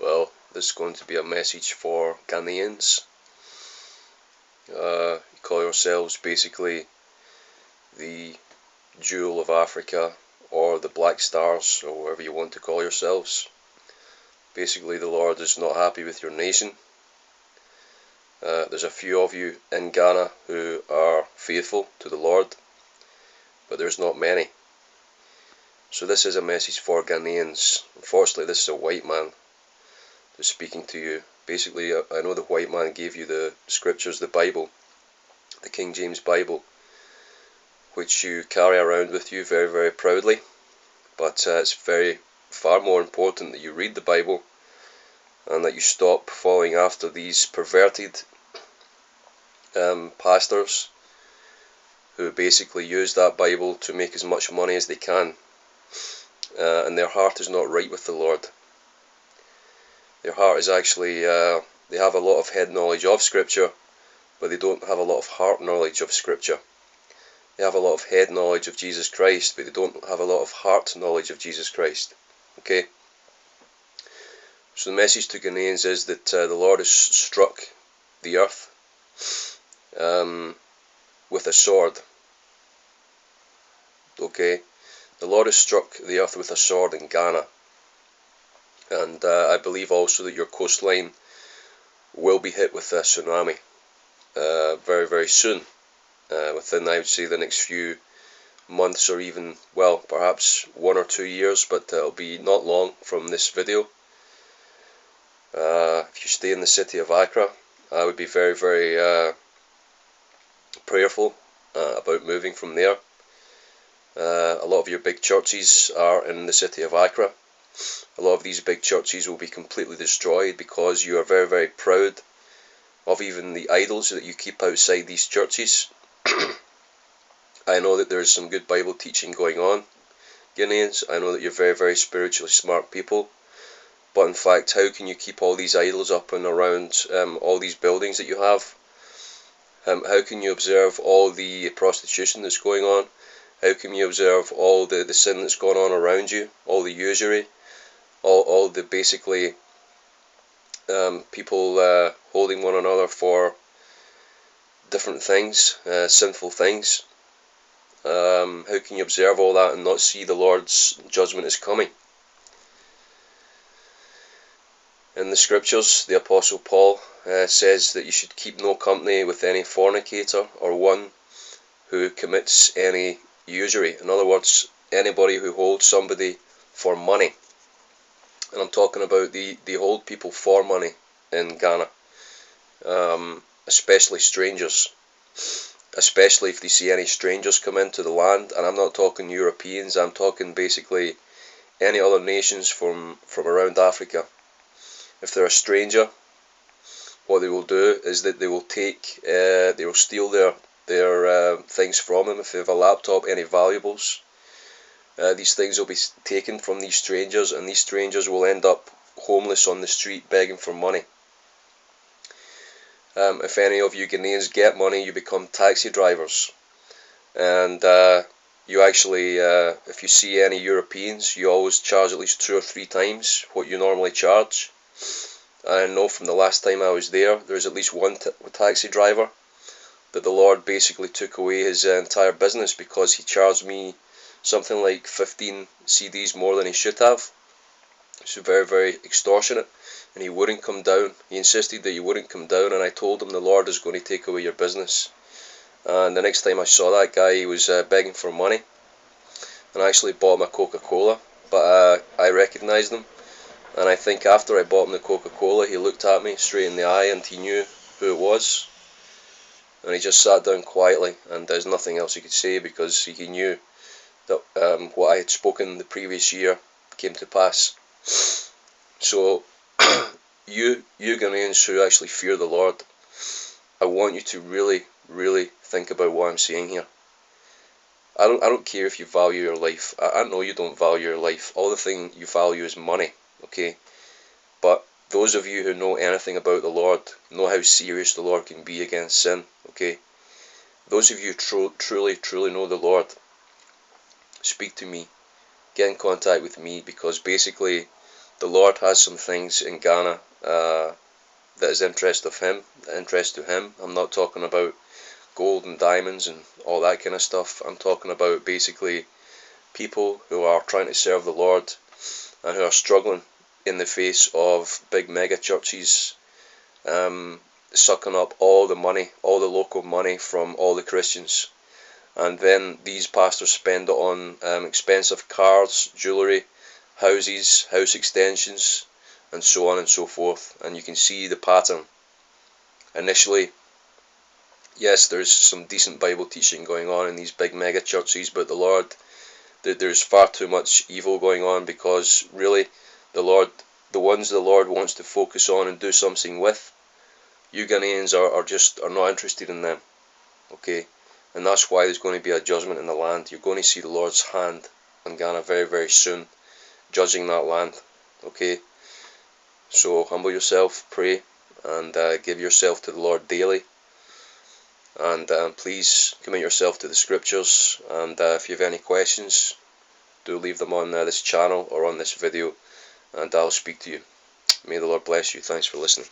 Well, this is going to be a message for Ghanaians. You call yourselves basically the jewel of Africa, or the Black Stars, or whatever you want to call yourselves. Basically, the Lord is not happy with your nation. There's a few of you in Ghana who are faithful to the Lord, but there's not many. So this is a message for Ghanaians. Unfortunately, this is a white man who's speaking to you. Basically, I know the white man gave you the scriptures, the Bible, the King James Bible, which you carry around with you very, very proudly. But it's far more important that you read the Bible and that you stop following after these perverted pastors who basically use that Bible to make as much money as they can. And their heart is not right with the Lord. Their heart is actually, they have a lot of head knowledge of Scripture, but they don't have a lot of heart knowledge of Scripture. They have a lot of head knowledge of Jesus Christ, but they don't have a lot of heart knowledge of Jesus Christ. Okay? So the message to Ghanaians is that the Lord has struck the earth with a sword. Okay? The Lord has struck the earth with a sword in Ghana. And I believe also that your coastline will be hit with a tsunami very, very soon. Within, I would say, the next few months, or even, well, perhaps 1 or 2 years, but it'll be not long from this video. If you stay in the city of Accra, I would be very, very prayerful about moving from there. A lot of your big churches are in the city of Accra. A lot of these big churches will be completely destroyed because you are very, very proud of even the idols that you keep outside these churches. I know that there's some good Bible teaching going on, Ghanaians. I know that you're very, very spiritually smart people. But in fact, how can you keep all these idols up and around all these buildings that you have? How can you observe all the prostitution that's going on? How can you observe all the sin that's going on around you? All the usury? All the basically people holding one another for different things, sinful things. How can you observe all that and not see the Lord's judgment is coming? In the scriptures, the Apostle Paul says that you should keep no company with any fornicator, or one who commits any usury. In other words, anybody who holds somebody for money. And I'm talking about they hold people for money in Ghana, especially strangers. Especially if they see any strangers come into the land, and I'm not talking Europeans, I'm talking basically any other nations from around Africa. If they're a stranger, what they will do is that they will steal their things from them. If they have a laptop, any valuables, these things will be taken from these strangers, and these strangers will end up homeless on the street begging for money. If any of you Ghanaians get money, you become taxi drivers. And you actually, if you see any Europeans, you always charge at least 2 or 3 times what you normally charge. I know from the last time I was there's at least one taxi driver that the Lord basically took away his entire business because he charged me something like 15 CDs more than he should have. It's very, very extortionate. And he wouldn't come down. He insisted that he wouldn't come down, and I told him the Lord is going to take away your business. And the next time I saw that guy, he was begging for money. And I actually bought him a Coca-Cola, but I recognised him. And I think after I bought him the Coca-Cola, he looked at me straight in the eye and he knew who it was. And he just sat down quietly, and there's nothing else he could say because he knew that what I had spoken the previous year came to pass. So, you Ghanaians who actually fear the Lord, I want you to really, really think about what I'm saying here. I don't care if you value your life. I know you don't value your life. All the thing you value is money, okay? But those of you who know anything about the Lord know how serious the Lord can be against sin, okay? Those of you truly, truly know the Lord, speak to me. Get in contact with me, because basically the Lord has some things in Ghana that is interest to him. I'm not talking about gold and diamonds and all that kind of stuff. I'm talking about basically people who are trying to serve the Lord and who are struggling in the face of big mega churches sucking up all the money, all the local money from all the Christians. And then these pastors spend it on expensive cars, jewellery, houses, house extensions, and so on and so forth. And you can see the pattern. Initially, yes, there's some decent Bible teaching going on in these big mega churches, but the Lord, there's far too much evil going on, because really the ones the Lord wants to focus on and do something with, you Ghanaians are not interested in them. Okay? And that's why there's going to be a judgment in the land. You're going to see the Lord's hand on Ghana very, very soon, judging that land. Okay? So humble yourself, pray, and give yourself to the Lord daily. And please commit yourself to the scriptures. And if you have any questions, do leave them on this channel or on this video, and I'll speak to you. May the Lord bless you. Thanks for listening.